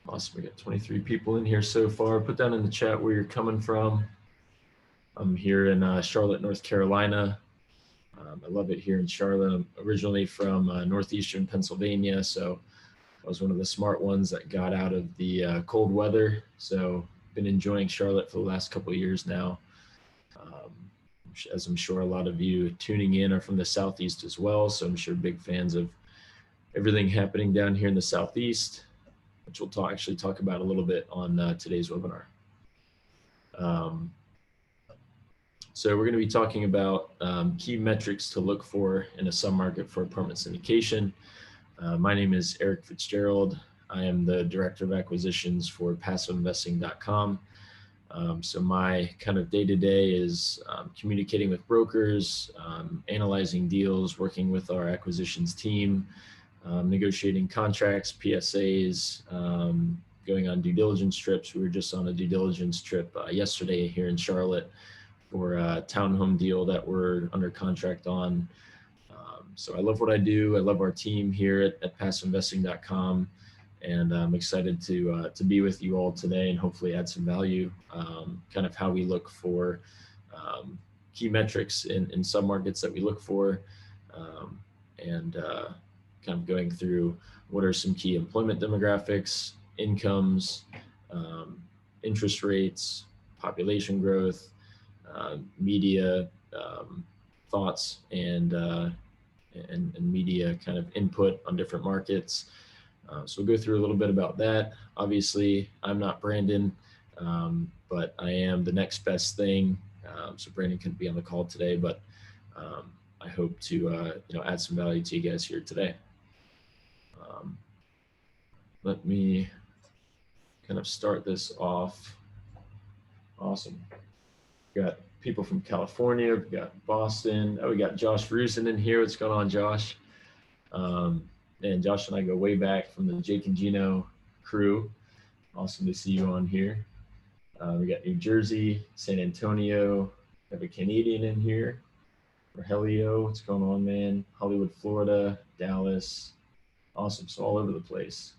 Awesome. We got 23 people in here so far. Put down in the chat where you're coming from. I'm here in Charlotte, North Carolina. I love it here in Charlotte. I'm originally from northeastern Pennsylvania, so I was one of the smart ones that got out of the cold weather. So been enjoying Charlotte for the last couple of years now. As I'm sure a lot of you tuning in are from the Southeast as well. So I'm sure big fans of everything happening down here in the Southeast, which we'll actually talk about a little bit on today's webinar. So we're going to be talking about key metrics to look for in a submarket for apartment syndication. My name is Eric Fitzgerald. I am the Director of Acquisitions for PassiveInvesting.com. So my kind of day-to-day is communicating with brokers, analyzing deals, working with our acquisitions team, negotiating contracts, PSAs, going on due diligence trips. We were just on a due diligence trip yesterday here in Charlotte for a townhome deal that we're under contract on. So I love what I do. I love our team here at PassiveInvesting.com. And I'm excited to be with you all today and hopefully add some value, kind of how we look for key metrics in submarkets that we look for, and kind of going through what are some key employment demographics, incomes, interest rates, population growth, media thoughts, and media kind of input on different markets. So we'll go through a little bit about that. Obviously, I'm not Brandon, but I am the next best thing. So Brandon couldn't be on the call today, but I hope to add some value to you guys here today. Let me kind of start this off. Awesome. We got people from California. We got Boston. Oh, we got Josh Rusin in here. What's going on, Josh? And Josh and I go way back from the Jake and Gino crew. Awesome to see you on here. We got New Jersey, San Antonio. We have a Canadian in here. Rogelio, what's going on, man? Hollywood, Florida, Dallas. Awesome. So all over the place.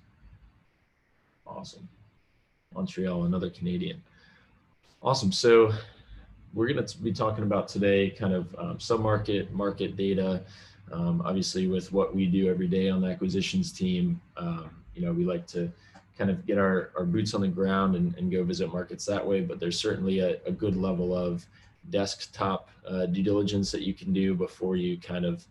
Awesome. Montreal, another Canadian. Awesome. So we're going to be talking about today kind of submarket, market data. Obviously, with what we do every day on the acquisitions team, we like to kind of get our boots on the ground and go visit markets that way. But there's certainly a good level of desktop due diligence that you can do before you kind of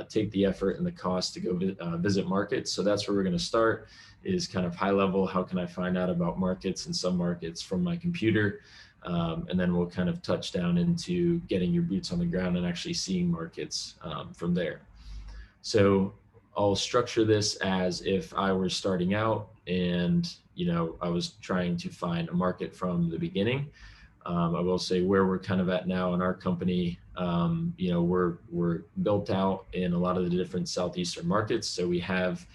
take the effort and the cost to go visit markets. So that's where we're going to start, is kind of high level. How can I find out about markets and submarkets from my computer? And then we'll kind of touch down into getting your boots on the ground and actually seeing markets from there. So I'll structure this as if I were starting out and, I was trying to find a market from the beginning. I will say where we're kind of at now in our company, we're built out in a lot of the different Southeastern markets. So we have,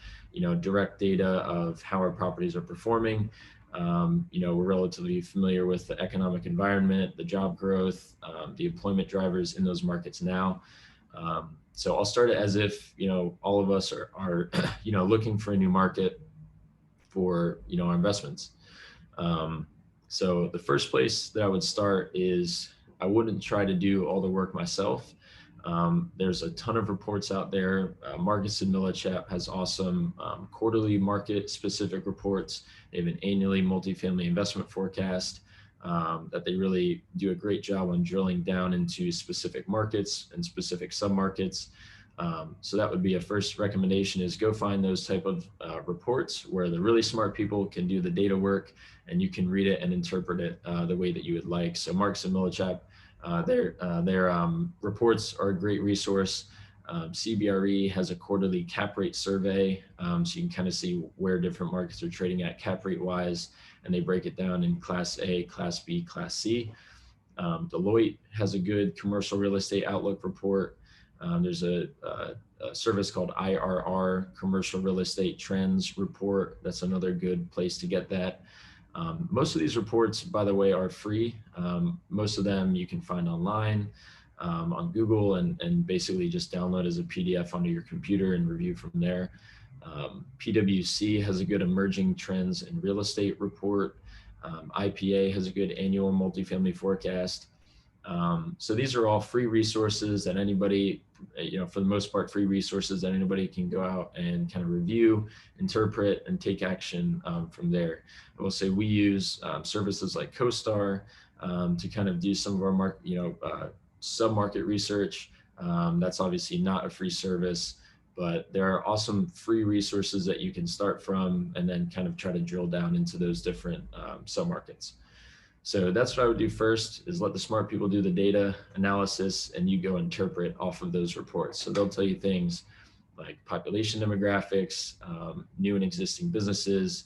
direct data of how our properties are performing. We're relatively familiar with the economic environment, the job growth, the employment drivers in those markets now. So I'll start it as if, all of us are looking for a new market for, our investments. So the first place that I would start is I wouldn't try to do all the work myself. There's a ton of reports out there. Marcus and Millichap has awesome quarterly market specific reports. They have an annually multifamily investment forecast that they really do a great job on drilling down into specific markets and specific submarkets. So that would be a first recommendation, is go find those type of reports where the really smart people can do the data work and you can read it and interpret it the way that you would like. So Marcus and Millichap, their reports are a great resource. CBRE has a quarterly cap rate survey, so you can kind of see where different markets are trading at cap rate wise, and they break it down in Class A, Class B, Class C. Deloitte has a good commercial real estate outlook report. There's a service called IRR, Commercial Real Estate Trends Report. That's another good place to get that. Most of these reports, by the way, are free. Most of them you can find online on Google and basically just download as a PDF onto your computer and review from there. PwC has a good emerging trends in real estate report. IPA has a good annual multifamily forecast. So these are all free resources that anybody, for the most part, free resources that anybody can go out and kind of review, interpret, and take action from there. I will say we use services like CoStar to kind of do some of our submarket research. That's obviously not a free service, but there are awesome free resources that you can start from and then kind of try to drill down into those different submarkets. So that's what I would do first, is let the smart people do the data analysis and you go interpret off of those reports. So they'll tell you things like population demographics, new and existing businesses,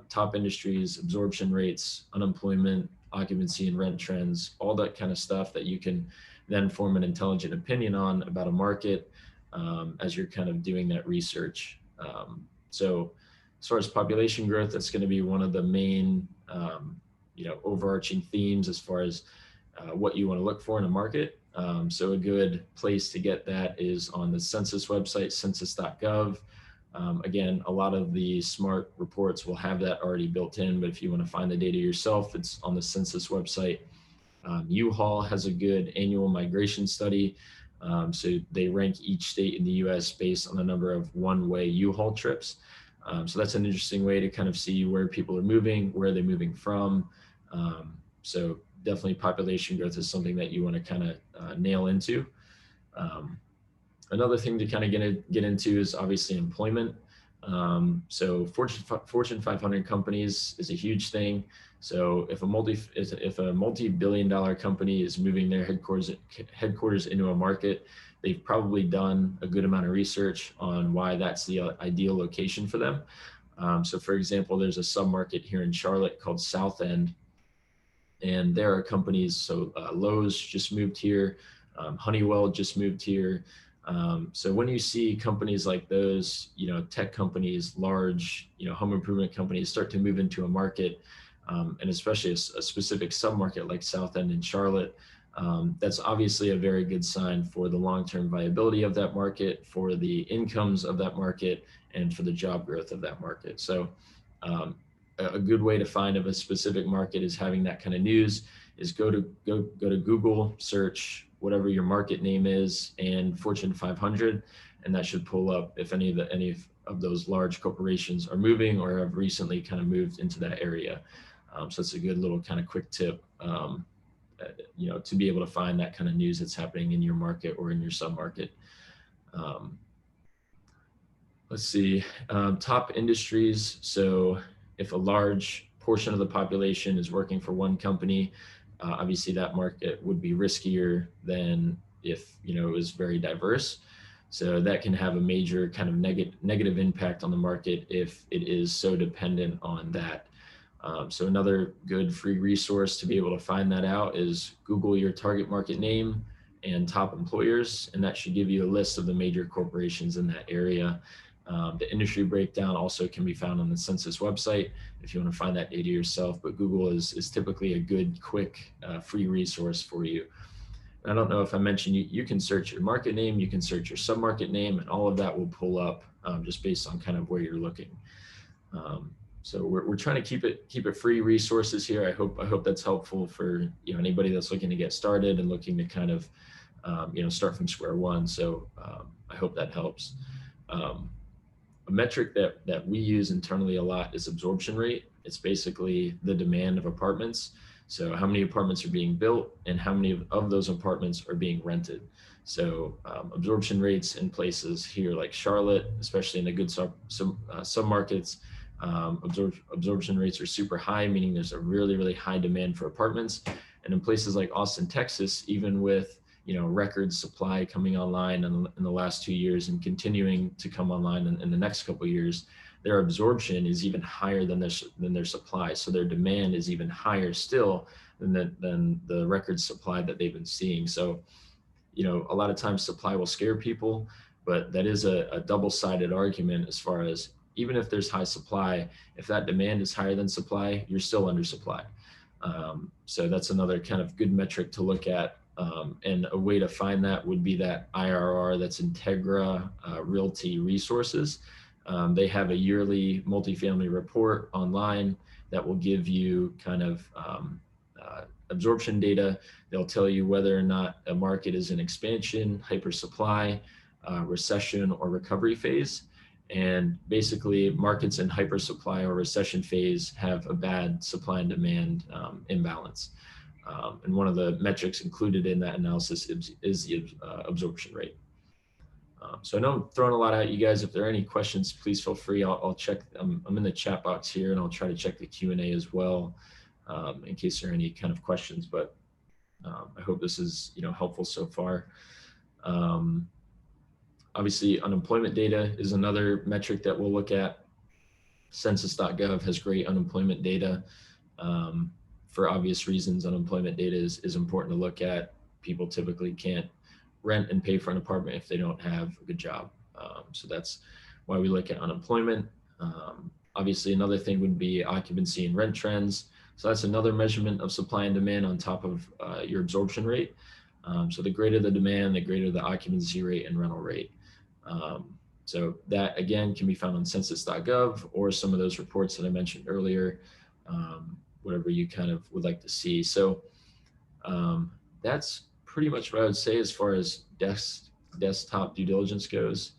top industries, absorption rates, unemployment, occupancy and rent trends, all that kind of stuff that you can then form an intelligent opinion on about a market as you're kind of doing that research. So as far as population growth, that's going to be one of the main overarching themes as far as what you want to look for in a market. So a good place to get that is on the census website, census.gov. Again, a lot of the smart reports will have that already built in, but if you want to find the data yourself, it's on the census website. U-Haul has a good annual migration study. So they rank each state in the US based on the number of one-way U-Haul trips. So that's an interesting way to kind of see where people are moving, where they're moving from. So definitely population growth is something that you want to kind of nail into. Another thing to kind of get into is obviously employment. So Fortune 500 companies is a huge thing. So if a multi-billion-dollar company is moving their headquarters into a market, they've probably done a good amount of research on why that's the ideal location for them. So for example, there's a submarket here in Charlotte called South End, and there are companies. So Lowe's just moved here, Honeywell just moved here. So when you see companies like those, tech companies, large, home improvement companies start to move into a market, and especially a specific submarket like South End in Charlotte, that's obviously a very good sign for the long-term viability of that market, for the incomes of that market, and for the job growth of that market. So a good way to find if a specific market is having that kind of news is go to Google, search whatever your market name is and Fortune 500, and that should pull up if any of those large corporations are moving or have recently kind of moved into that area. So it's a good little kind of quick tip, to be able to find that kind of news that's happening in your market or in your submarket. Let's see, top industries. So if a large portion of the population is working for one company, obviously that market would be riskier than if, it was very diverse. So that can have a major kind of negative impact on the market if it is so dependent on that. So another good free resource to be able to find that out is Google your target market name and top employers, and that should give you a list of the major corporations in that area. The industry breakdown also can be found on the census website if you want to find that data yourself, but Google is typically a good, quick, free resource for you. And I don't know if I mentioned, you can search your market name, you can search your submarket name, and all of that will pull up just based on kind of where you're looking. So we're trying to keep it free resources here. I hope that's helpful for anybody that's looking to get started and looking to kind of start from square one. So I hope that helps. A metric that we use internally a lot is absorption rate. It's basically the demand of apartments. So how many apartments are being built and how many of those apartments are being rented. So absorption rates in places here like Charlotte, especially in the good submarkets, absorption rates are super high, meaning there's a really, really high demand for apartments. And in places like Austin, Texas, even with record supply coming online in the last 2 years and continuing to come online in the next couple of years, their absorption is even higher than their supply. So their demand is even higher still than the record supply that they've been seeing. So, a lot of times supply will scare people, but that is a double-sided argument as far as even if there's high supply, if that demand is higher than supply, you're still undersupplied. So that's another kind of good metric to look at. And a way to find that would be that IRR, that's Integra Realty Resources. They have a yearly multifamily report online that will give you kind of absorption data. They'll tell you whether or not a market is in expansion, hypersupply, recession, or recovery phase. And basically, markets in hypersupply or recession phase have a bad supply and demand imbalance. And one of the metrics included in that analysis is the absorption rate. So I know I'm throwing a lot at you guys. If there are any questions, please feel free. I'll check. I'm in the chat box here, and I'll try to check the Q&A as well in case there are any kind of questions. But I hope this is helpful so far. Obviously, unemployment data is another metric that we'll look at. Census.gov has great unemployment data. For obvious reasons, unemployment data is important to look at. People typically can't rent and pay for an apartment if they don't have a good job. So that's why we look at unemployment. Obviously, another thing would be occupancy and rent trends. So that's another measurement of supply and demand on top of your absorption rate. So the greater the demand, the greater the occupancy rate and rental rate. So that, again, can be found on census.gov or some of those reports that I mentioned earlier, whatever you kind of would like to see. So that's pretty much what I would say as far as desktop due diligence goes.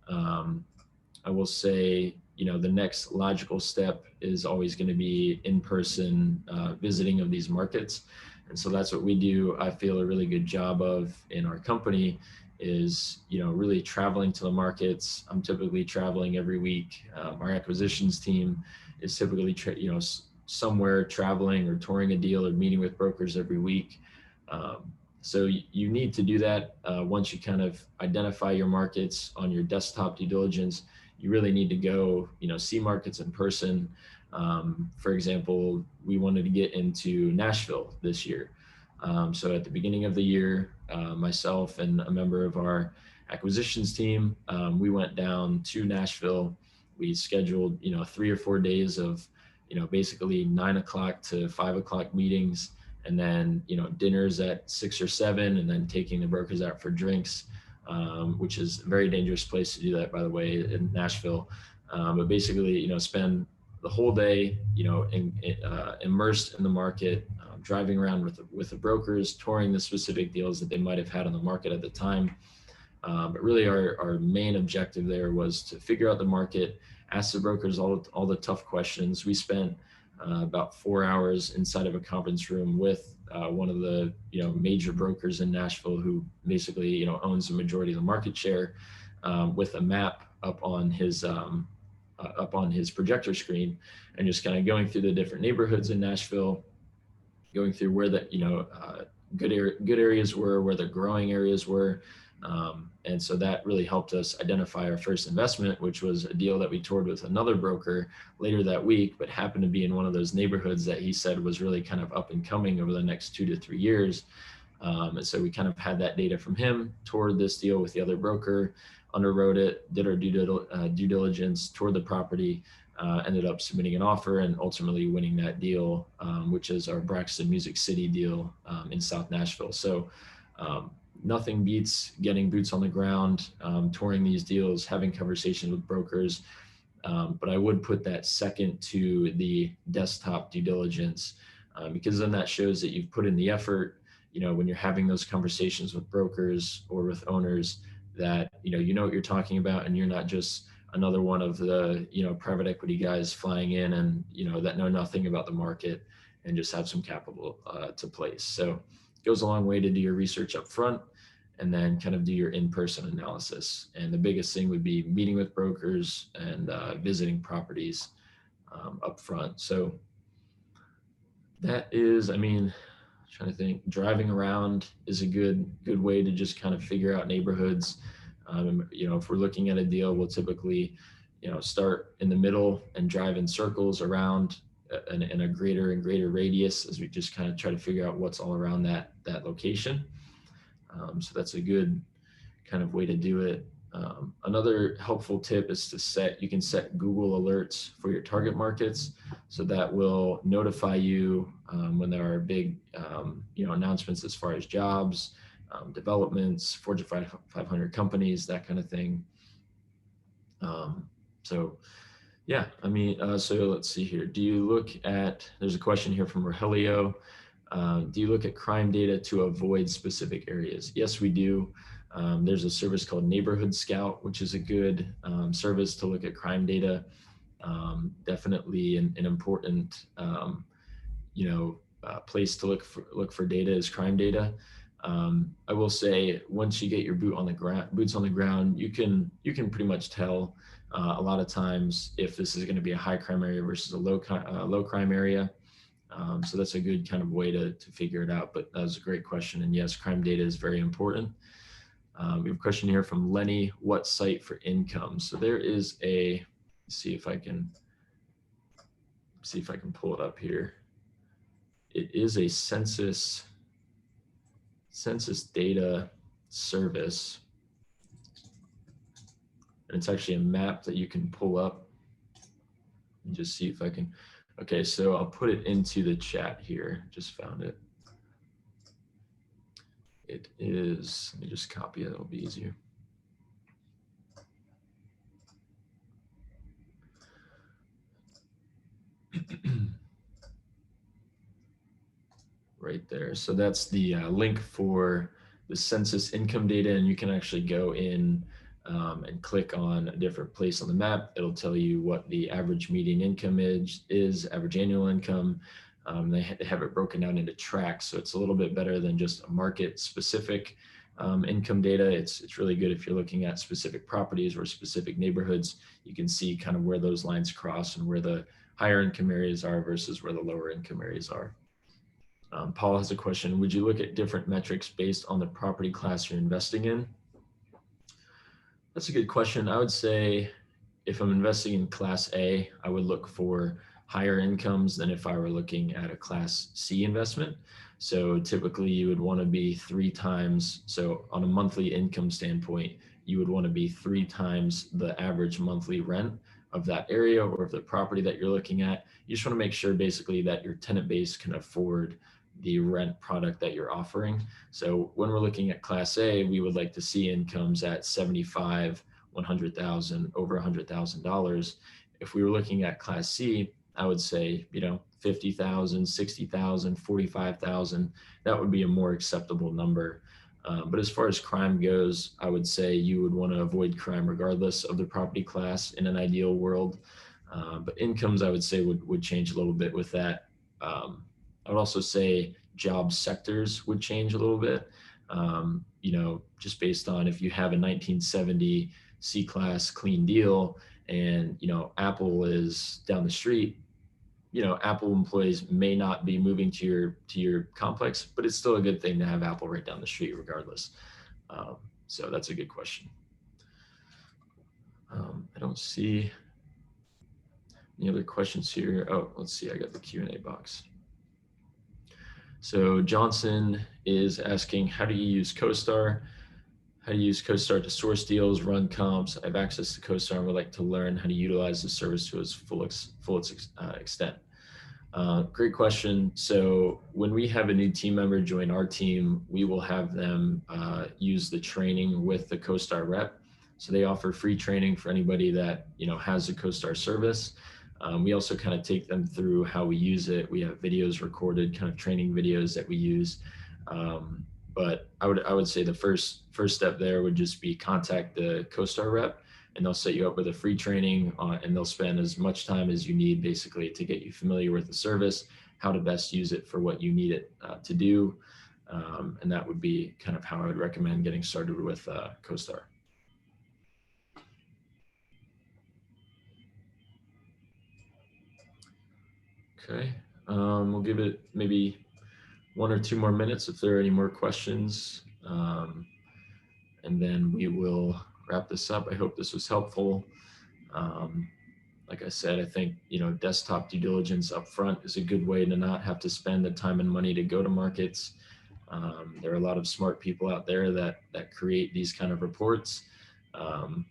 I will say, the next logical step is always going to be in-person visiting of these markets. And so that's what we do. I feel a really good job of in our company is, really traveling to the markets. I'm typically traveling every week. Our acquisitions team is typically, somewhere traveling or touring a deal or meeting with brokers every week. So you need to do that once you kind of identify your markets on your desktop due diligence. You really need to go, see markets in person. For example, we wanted to get into Nashville this year. So at the beginning of the year, myself and a member of our acquisitions team, we went down to Nashville. We scheduled, 3 or 4 days of, basically 9 o'clock to 5 o'clock meetings, and then, dinners at 6 or 7, and then taking the brokers out for drinks, which is a very dangerous place to do that, by the way, in Nashville. But basically, spend the whole day, immersed in the market, driving around with the brokers, touring the specific deals that they might have had on the market at the time. But really our main objective there was to figure out the market, ask the brokers all the tough questions. We spent about 4 hours inside of a conference room with one of the major brokers in Nashville, who basically owns the majority of the market share, with a map up on his projector screen, and just kind of going through the different neighborhoods in Nashville, going through where the good areas were, where the growing areas were. And so that really helped us identify our first investment, which was a deal that we toured with another broker later that week, but happened to be in one of those neighborhoods that he said was really kind of up and coming over the next 2 to 3 years. And so we kind of had that data from him, toured this deal with the other broker, underwrote it, did our due diligence, toured the property, ended up submitting an offer and ultimately winning that deal, which is our Braxton Music City deal in South Nashville. So nothing beats getting boots on the ground, touring these deals, having conversations with brokers. But I would put that second to the desktop due diligence, because then that shows that you've put in the effort, when you're having those conversations with brokers or with owners, that, you know what you're talking about, and you're not just another one of the, private equity guys flying in and, that know nothing about the market and just have some capital to place. So it goes a long way to do your research up front and then kind of do your in-person analysis. And the biggest thing would be meeting with brokers and visiting properties up front. So that is, trying to think, driving around is a good way to just kind of figure out neighborhoods. If we're looking at a deal, we'll typically, start in the middle and drive in circles around in a greater and greater radius as we just kind of try to figure out what's all around that location. So that's a good kind of way to do it. Another helpful tip is you can set Google alerts for your target markets. So that will notify you when there are big, announcements as far as jobs, developments, Fortune 500 companies, that kind of thing. So yeah, I mean, so let's see here. Do you look at, there's a question here from Rogelio. Do you look at crime data to avoid specific areas? Yes, we do. There's a service called Neighborhood Scout, which is a good service to look at crime data. Definitely an important, place to look for data is crime data. I will say, once you get your boots on the ground, you can pretty much tell a lot of times if this is going to be a high crime area versus a low crime area. So that's a good kind of way to figure it out. But that was a great question. And yes, crime data is very important. We have a question here from Lenny. What site for income? So there is see if I can pull it up here. It is a census data service. And it's actually a map that you can pull up and just see if I can. Okay, so I'll put it into the chat here. Just found it. It is, let me just copy it, it'll be easier. Right there. So that's the link for the census income data, and you can actually go in and click on a different place on the map. It'll tell you what the average median income is average annual income. They have it broken down into tracks, so it's a little bit better than just a market specific income data. It's really good if you're looking at specific properties or specific neighborhoods. You can see kind of where those lines cross and where the higher income areas are versus where the lower income areas are. Paul has a question. Would you look at different metrics based on the property class you're investing in? That's a good question. I would say if I'm investing in Class A, I would look for higher incomes than if I were looking at a Class C investment. So typically you would want to be 3 times. So on a monthly income standpoint, you would want to be 3 times the average monthly rent of that area or of the property that you're looking at. You just want to make sure basically that your tenant base can afford the rent product that you're offering. So when we're looking at Class A, we would like to see incomes at 75, 100,000, over $100,000. If we were looking at Class C, I would say, 50,000, 60,000, 45,000. That would be a more acceptable number. But as far as crime goes, I would say you would want to avoid crime regardless of the property class in an ideal world. But incomes, I would say, would change a little bit with that. I would also say job sectors would change a little bit, just based on if you have a 1970 C-class clean deal and, Apple is down the street, Apple employees may not be moving to your complex, but it's still a good thing to have Apple right down the street regardless. So that's a good question. I don't see any other questions here. Oh, let's see, I got the Q&A box. So Johnson is asking, how do you use CoStar? How to use CoStar to source deals, run comps. I have access to CoStar and would like to learn how to utilize the service to its full extent. Great question. So when we have a new team member join our team, we will have them use the training with the CoStar rep. So they offer free training for anybody that has a CoStar service. We also kind of take them through how we use it. We have videos recorded, kind of training videos that we use. But I would say the first step there would just be contact the CoStar rep, and they'll set you up with a free training and they'll spend as much time as you need basically to get you familiar with the service, how to best use it for what you need it to do. And that would be kind of how I would recommend getting started with CoStar. Okay, we'll give it maybe 1 or 2 more minutes if there are any more questions. And then we will wrap this up. I hope this was helpful. Like I said, I think, desktop due diligence upfront is a good way to not have to spend the time and money to go to markets. There are a lot of smart people out there that create these kind of reports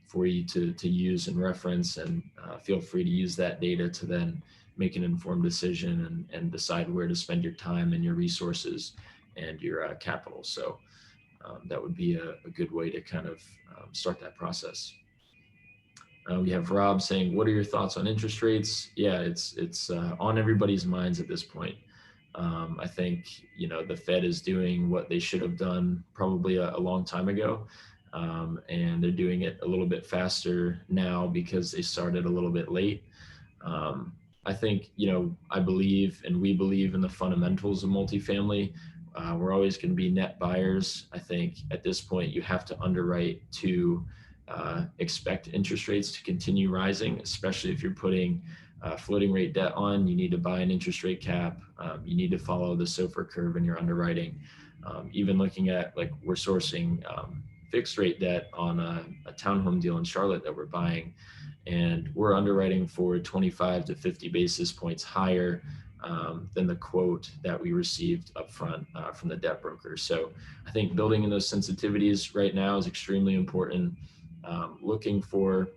for you to use and reference, and feel free to use that data to then make an informed decision and decide where to spend your time and your resources and your capital. So that would be a good way to kind of start that process. We have Rob saying, what are your thoughts on interest rates? Yeah, it's on everybody's minds at this point. I think, the Fed is doing what they should have done probably a long time ago. And they're doing it a little bit faster now because they started a little bit late. I think, I believe, and we believe in the fundamentals of multifamily. We're always going to be net buyers. I think at this point, you have to underwrite to expect interest rates to continue rising, especially if you're putting floating rate debt on. You need to buy an interest rate cap. You need to follow the SOFR curve in your underwriting. Even looking at, like, we're sourcing fixed rate debt on a townhome deal in Charlotte that we're buying, and we're underwriting for 25 to 50 basis points higher than the quote that we received up front from the debt broker. So I think building in those sensitivities right now is extremely important. Looking for,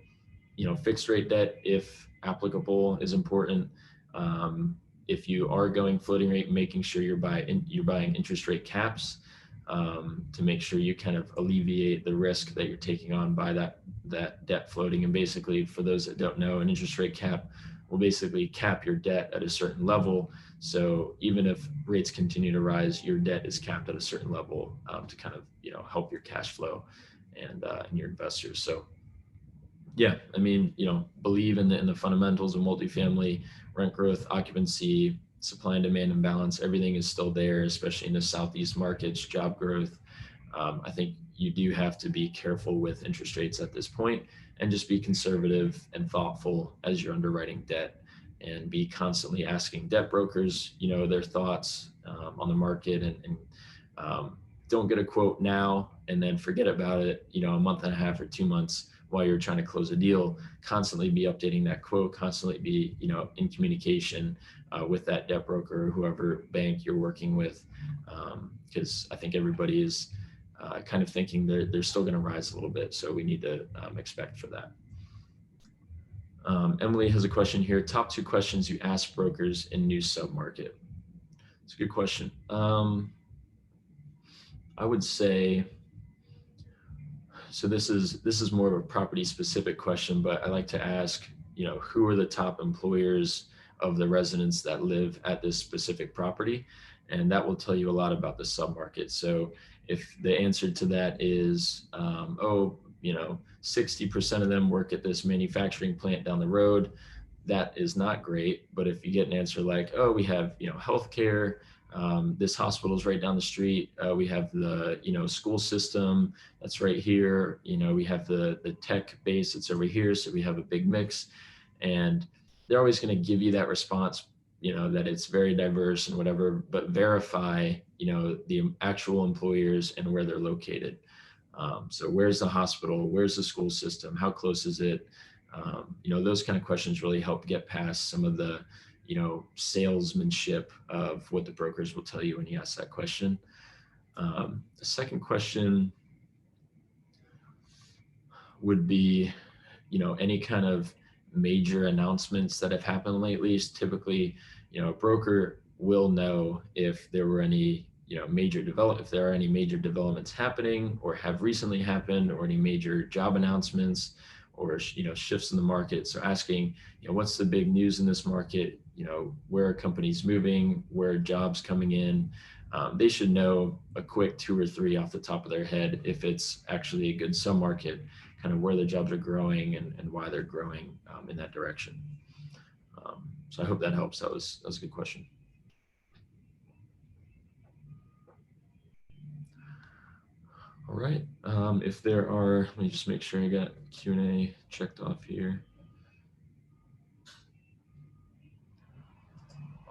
fixed rate debt, if applicable, is important. If you are going floating rate, making sure you're buying interest rate caps to make sure you kind of alleviate the risk that you're taking on by that debt floating. And basically, for those that don't know, an interest rate cap will basically cap your debt at a certain level. So even if rates continue to rise, your debt is capped at a certain level to kind of, help your cash flow and your investors. So yeah, I mean, believe in the fundamentals of multifamily, rent growth, occupancy, supply and demand imbalance. Everything is still there, especially in the Southeast markets, job growth. I think you do have to be careful with interest rates at this point, and just be conservative and thoughtful as you're underwriting debt, and be constantly asking debt brokers, their thoughts on the market, and don't get a quote now and then forget about it, a month and a half or 2 months while you're trying to close a deal. Constantly be updating that quote, constantly be, in communication with that debt broker or whoever bank you're working with. Because I think everybody is kind of thinking they're still going to rise a little bit. So we need to expect for that. Emily has a question here. Top 2 questions you ask brokers in new submarket. It's a good question. I would say, so this is more of a property specific question, but I like to ask, who are the top employers of the residents that live at this specific property? And that will tell you a lot about the submarket. So if the answer to that is, 60% of them work at this manufacturing plant down the road, that is not great. But if you get an answer like, oh, we have, healthcare, this hospital is right down the street, we have the, school system that's right here, we have the tech base that's over here, so we have a big mix. And they're always going to give you that response, that it's very diverse and whatever, but verify, the actual employers and where they're located. So where's the hospital? Where's the school system? How close is it? Those kind of questions really help get past some of the, salesmanship of what the brokers will tell you when you ask that question. The second question would be, any kind of major announcements that have happened lately. Typically, a broker will know if there were any, if there are any major developments happening or have recently happened, or any major job announcements or, shifts in the market. So asking, what's the big news in this market? Where are companies moving? Where are jobs coming in? They should know a quick 2 or 3 off the top of their head if it's actually a good submarket, kind of where the jobs are growing and why they're growing in that direction. So I hope that helps. That was a good question. All right. If there are, let me just make sure I got Q&A checked off here.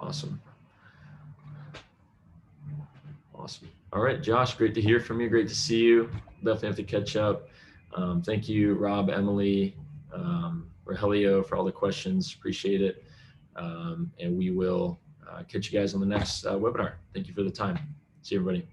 Awesome. All right, Josh, great to hear from you. Great to see you. Definitely have to catch up. Thank you, Rob, Emily, Rogelio, for all the questions. Appreciate it. And we will catch you guys on the next webinar. Thank you for the time. See you, everybody.